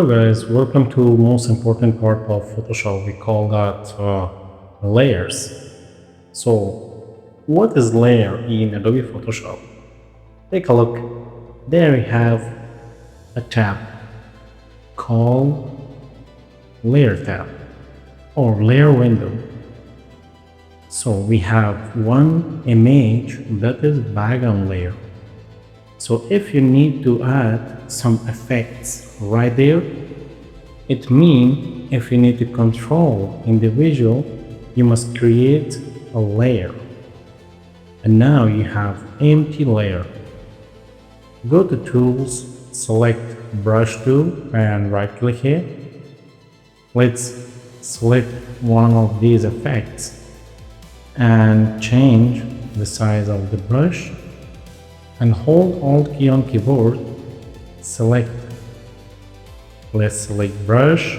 Hello guys, welcome to most important part of Photoshop. We call that layers. So, what is layer in Adobe Photoshop? Take a look. There we have a tab called Layer tab or Layer window. So we have one image that is background layer. So if you need to add some effects right there, it means if you need to control individual, you must create a layer. And now you have empty layer. Go to tools, select brush tool and right click here. Let's select one of these effects and change the size of the brush and hold Alt key on keyboard, let's select brush.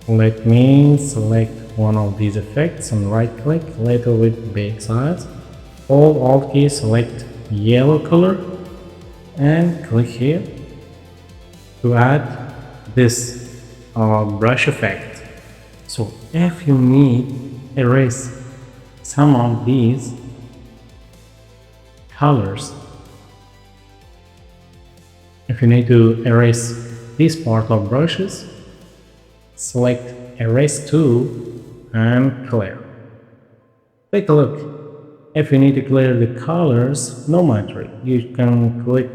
Let me select one of these effects and right click, little bit big size. Hold Alt key, select yellow color and click here to add this brush effect. So if you need erase some of these colors, if you need to erase this part of brushes, select erase tool and clear. Take a look. If you need to clear the colors, no matter, you can click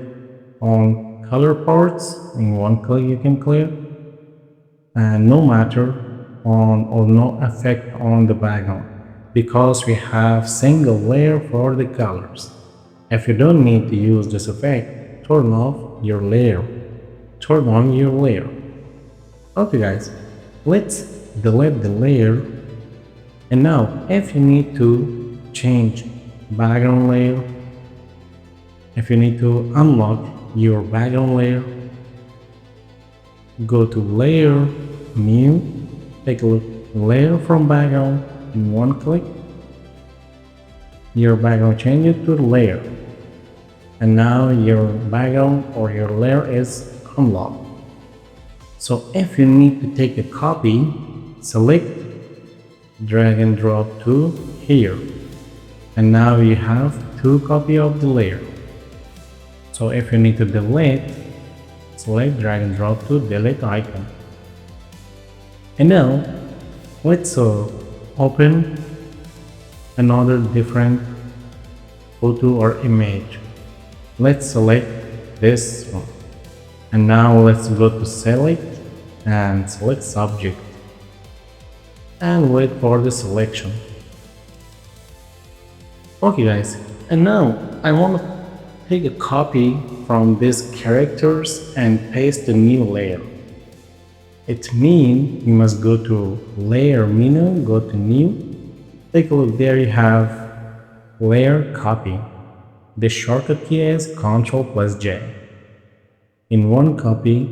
on color parts. In one click you can clear, and no matter on or no effect on the background, because we have single layer for the colors. If you don't need to use this effect, turn off your layer. Turn on your layer. Okay guys, let's delete the layer. And now if you need to change background layer, if you need to unlock your background layer, go to layer, new, take a look, layer from background in one click. Your background changes to layer. And now your background or your layer is unlocked. So if you need to take a copy, select, drag and drop to here. And now you have two copies of the layer. So if you need to delete, select, drag and drop to delete icon. And now let's open another different photo or image. Let's select this one. And now let's go to select and select subject and wait for the selection. Okay guys, and now I want to take a copy from these characters and paste the new layer. It means you must go to layer menu, go to new, take a look, there you have layer copy. The shortcut key is Ctrl+J. In one copy,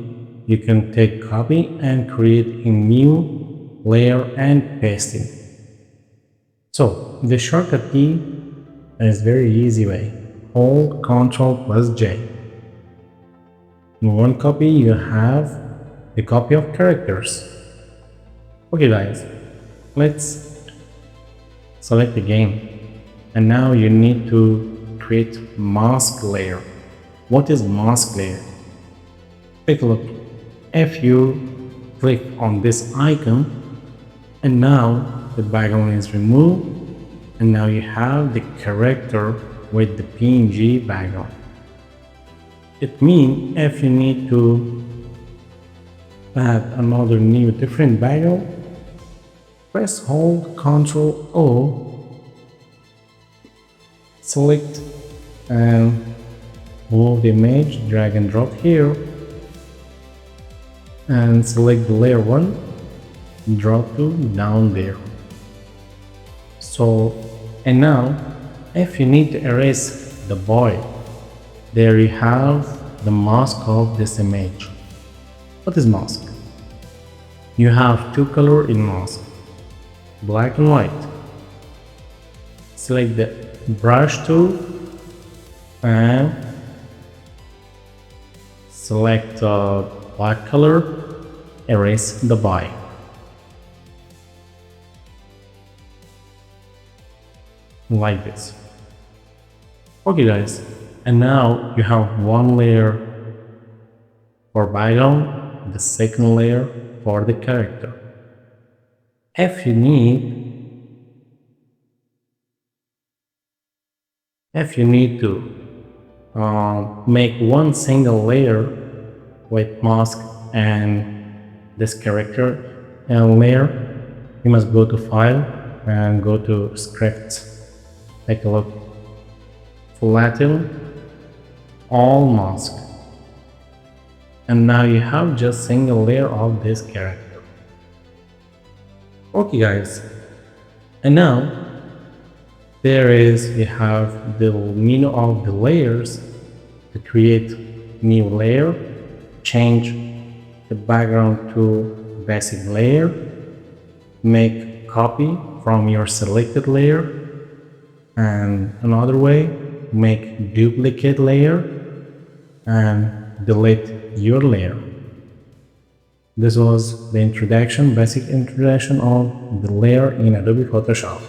you can take copy and create a new layer and paste it. So the shortcut key is very easy way. Hold Ctrl+J. In one copy, you have the copy of characters. Okay guys, let's select again. And now you need to create mask layer. What is mask layer? Take a look. If you click on this icon, and now the background is removed, and now you have the character with the PNG background. It means if you need to add another new different background, press hold Ctrl O, select and move the image, drag and drop here, and select the layer 1, drop to down there. So, and now if you need to erase the boy, there you have the mask of this image. What is mask? You have two colors in mask, black and white. Select the brush tool and select black color, erase the body. Like this. Okay guys, and now you have one layer for background, the second layer for the character. If you need to make one single layer with mask and this character layer, you must go to File and go to Script. Take a look. Flatten all mask. And now you have just single layer of this character. Okay guys, and now you have the menu of the layers. To create new layer, change the background to basic layer, make copy from your selected layer, and another way, make duplicate layer and delete your layer. This was the basic introduction of the layer in Adobe Photoshop.